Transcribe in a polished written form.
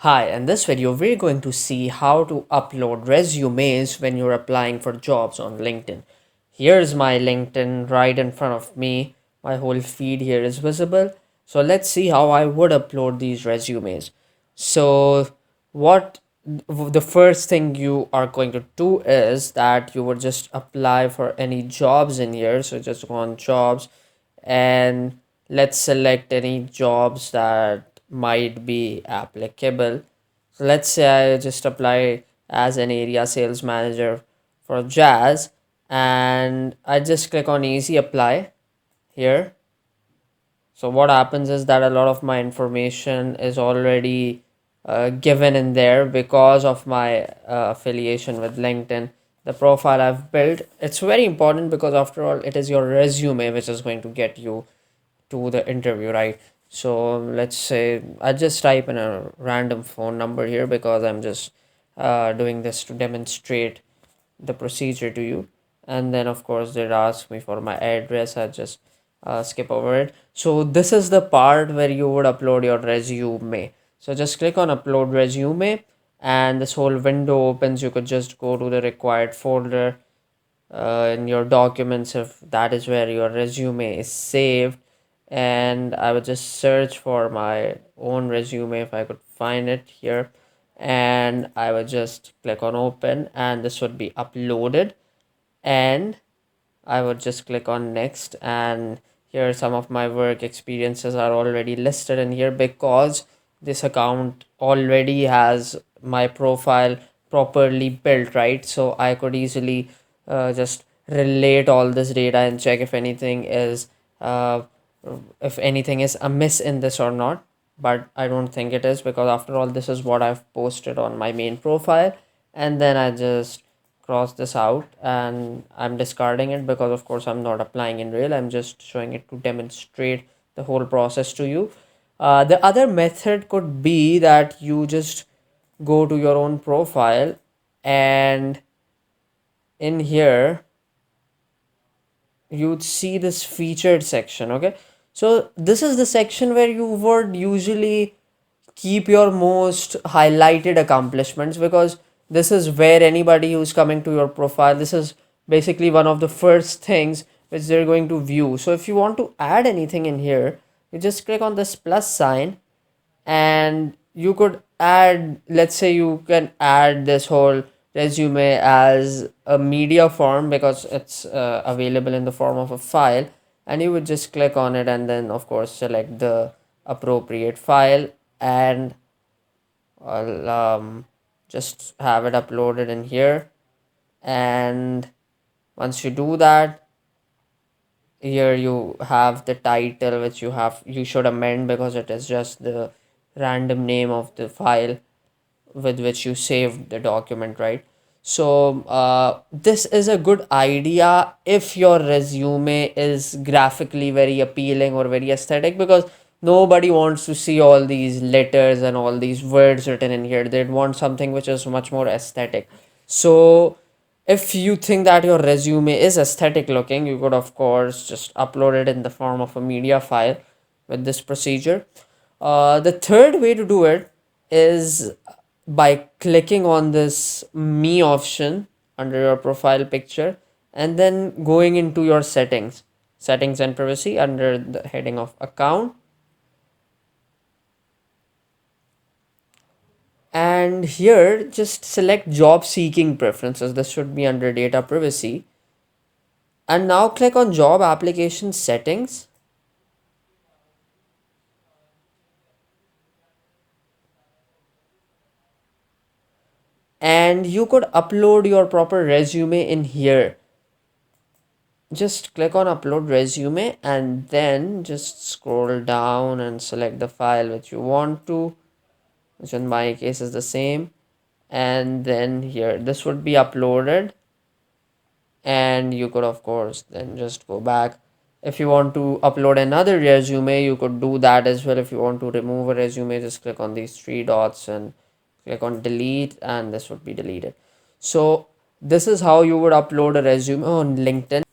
Hi, in this video, we're going to see how to upload resumes when you're applying for jobs on LinkedIn. Here's my LinkedIn right in front of me. My whole feed here is visible. So let's see how I would upload these resumes. So what the first thing you are going to do is that you would just apply for any jobs in here. So just go on jobs and let's select any jobs that might be applicable. So let's say I just apply as an area sales manager for Jazz, and I just click on easy apply here. So what happens is that a lot of my information is already given in there because of my affiliation with LinkedIn. The profile I've built, it's very important because after all, it is your resume which is going to get you to the interview, right? So let's say I just type in a random phone number here because I'm just doing this to demonstrate the procedure to you. And then of course they ask me for my address. I just skip over it. So this is the part where you would upload your resume. So just click on upload resume and this whole window opens. You could just go to the required folder in your documents if that is where your resume is saved, and I would just search for my own resume if I could find it here, and I would just click on open and this would be uploaded, and I would just click on next, and here some of my work experiences are already listed in here because this account already has my profile properly built, right? So I could easily just relate all this data and check uh, if anything is amiss in this or not. But I don't think it is because after all this is what I've posted on my main profile, and then I just cross this out and I'm discarding it because of course I'm not applying in real. I'm just showing it to demonstrate the whole process to you. The other method could be that you just go to your own profile, and in here you'd see this featured section. Okay, so this is the section where you would usually keep your most highlighted accomplishments, because this is where anybody who's coming to your profile, this is basically one of the first things which they're going to view. So if you want to add anything in here, you just click on this plus sign and you could add, let's say you can add this whole resume as a media form because it's available in the form of a file, and you would just click on it and then of course select the appropriate file, and I'll just have it uploaded in here. And once you do that, here you have the title which you should amend because it is just the random name of the file with which you saved the document, right? So this is a good idea if your resume is graphically very appealing or very aesthetic, because nobody wants to see all these letters and all these words written in here. They'd want something which is much more aesthetic. So if you think that your resume is aesthetic looking, you could of course just upload it in the form of a media file with this procedure. The third way to do it is by clicking on this me option under your profile picture and then going into your settings and privacy under the heading of account, and here just select job seeking preferences. This should be under data privacy, and now click on job application settings, and you could upload your proper resume in here. Just click on upload resume and then just scroll down and select the file which you want to, which in my case is the same, and then here this would be uploaded, and you could of course then just go back. If you want to upload another resume, you could do that as well. If you want to remove a resume, just click on these three dots and click on delete, and this would be deleted. So this is how you would upload a resume on LinkedIn.